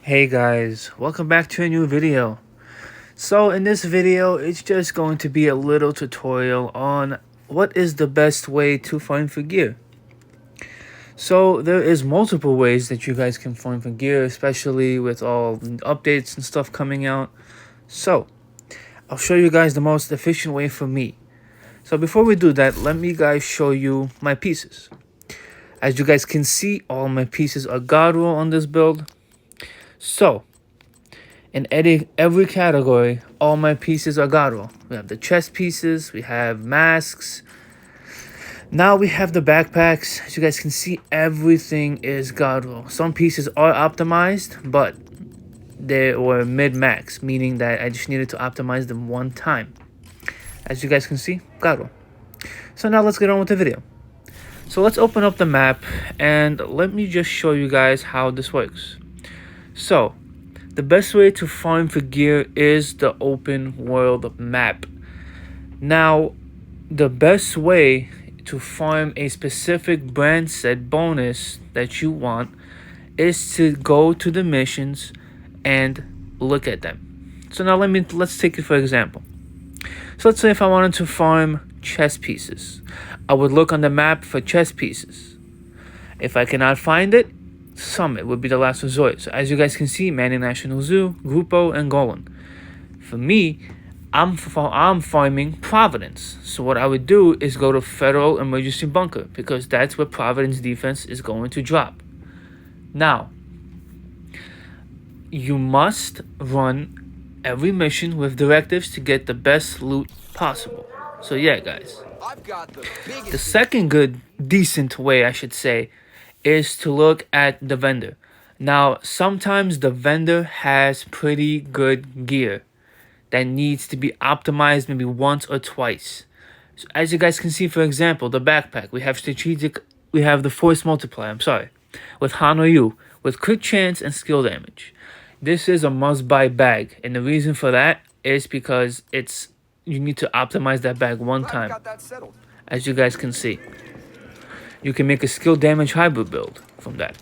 Hey guys, welcome back to a new video. So in this video, it's just going to be a little tutorial on what is the best way to farm for gear. So there is multiple ways that you guys can farm for gear, especially with all updates and stuff coming out. So I'll show you guys the most efficient way for me. So before we do that, let me guys show you my pieces. As you guys can see, all my pieces are Godroll on this build. So in every category, all my pieces are Godroll. We have the chest pieces, we have masks. Now we have the backpacks. As you guys can see, everything is Godroll. Some pieces are optimized, but they were mid-max, meaning that I just needed to optimize them one time. As you guys can see, Godroll. So now let's get on with the video. So let's open up the map and let me just show you guys how this works. So the best way to farm for gear is the open world map. Now, the best way to farm a specific brand set bonus that you want is to go to the missions and look at them. So now let's take it for example. So let's say if I wanted to farm chest pieces, I would look on the map for chest pieces. If I cannot find it, Summit would be the last resort. So as you guys can see, Manning National Zoo, Grupo, and Golan. For me, I'm farming Providence. So what I would do is go to Federal Emergency Bunker because that's where Providence defense is going to drop. Now, you must run every mission with directives to get the best loot possible. So yeah, guys. The second decent way, I should say, is to look at the vendor. Now, sometimes the vendor has pretty good gear that needs to be optimized maybe once or twice. So as you guys can see, for example, the backpack, we have the force multiplier, with Hanoyu, with crit chance and skill damage. This is a must-buy bag, and the reason for that is because you need to optimize that bag one time. As you guys can see, you can make a skill damage hybrid build from that.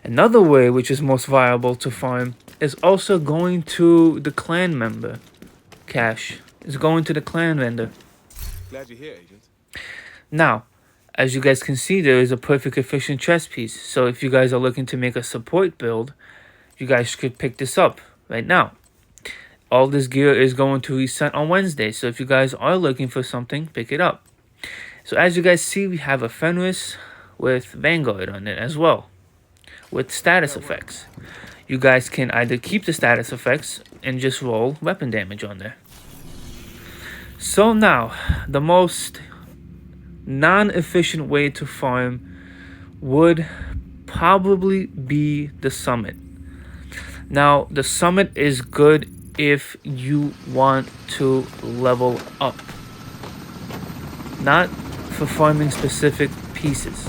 Another way, which is most viable to farm, is also going to the clan member cache. Is going to the clan vendor. Glad you're here, Agent. Now, as you guys can see, there is a perfect efficient chest piece. So if you guys are looking to make a support build, you guys could pick this up right now. All this gear is going to reset on Wednesday. So if you guys are looking for something, pick it up. So as you guys see, we have a Fenris with Vanguard on it as well, with status effects. You guys can either keep the status effects and just roll weapon damage on there. So now, the most non-efficient way to farm would probably be the Summit. Now, the Summit is good if you want to level up, not for farming specific pieces,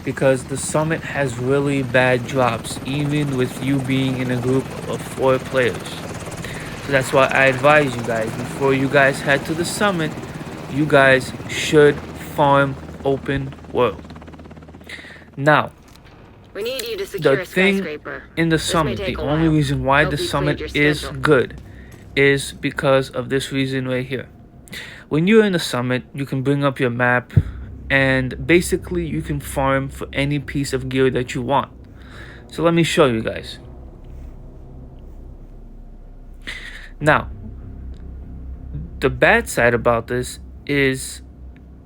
because the Summit has really bad drops even with you being in a group of 4 players. So that's why I advise you guys, before you guys head to the Summit, you guys should farm open world. Now, we need you to secure the a thing skyscraper. in the Summit, the only reason why the Summit is good is because of this reason right here. When you're in the Summit, you can bring up your map and basically you can farm for any piece of gear that you want. So let me show you guys. Now, the bad side about this is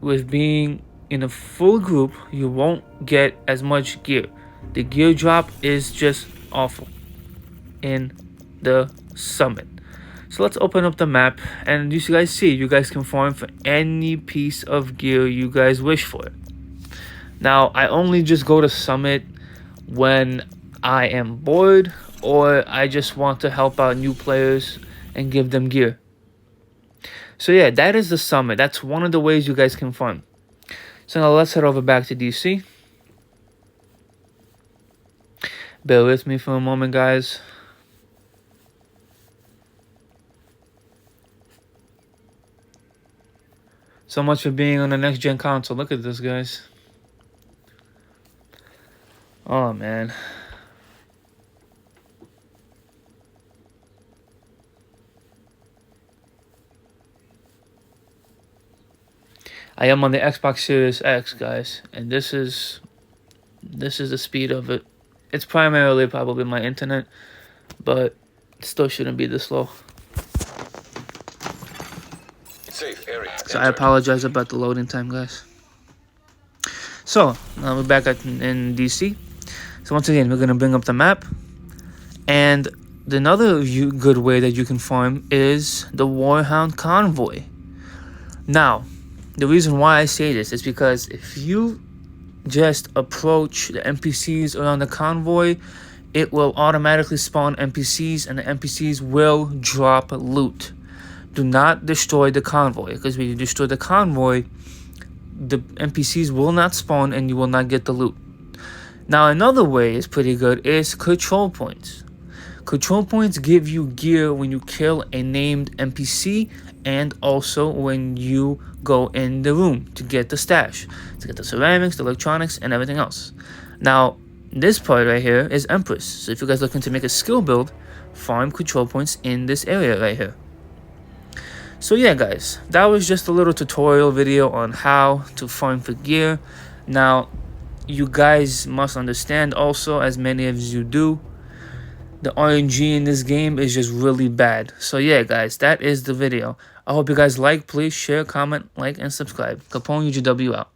with being in a full group, you won't get as much gear. The gear drop is just awful in the Summit. So let's open up the map, and you guys see, you guys can farm for any piece of gear you guys wish for. Now, I only just go to Summit when I am bored or I just want to help out new players and give them gear. So yeah, that is the Summit. That's one of the ways you guys can farm. So now let's head over back to DC. Bear with me for a moment, guys. So much for being on the next gen console. Look at this, guys. Oh, man. I am on the Xbox Series X, guys, and this is the speed of it. It's primarily probably my internet, but it still shouldn't be this slow. Safe area. So I apologize about the loading time, guys. So now we're back in DC. So once again, we're gonna bring up the map, and another good way that you can farm is the Warhound Convoy. Now, the reason why I say this is because if you just approach the NPCs around the convoy, it will automatically spawn NPCs, and the NPCs will drop loot. Do not destroy the convoy, because when you destroy the convoy, the NPCs will not spawn and you will not get the loot. Now, another way is pretty good is control points. Control points give you gear when you kill a named NPC, and also when you go in the room to get the stash, to get the ceramics, the electronics, and everything else. Now, this part right here is Empress. So if you guys are looking to make a skill build, farm control points in this area right here. So yeah, guys, that was just a little tutorial video on how to farm for gear. Now, you guys must understand also, as many of you do, the RNG in this game is just really bad. So yeah, guys, that is the video. I hope you guys like. Please share, comment, like, and subscribe. Capone UGW out.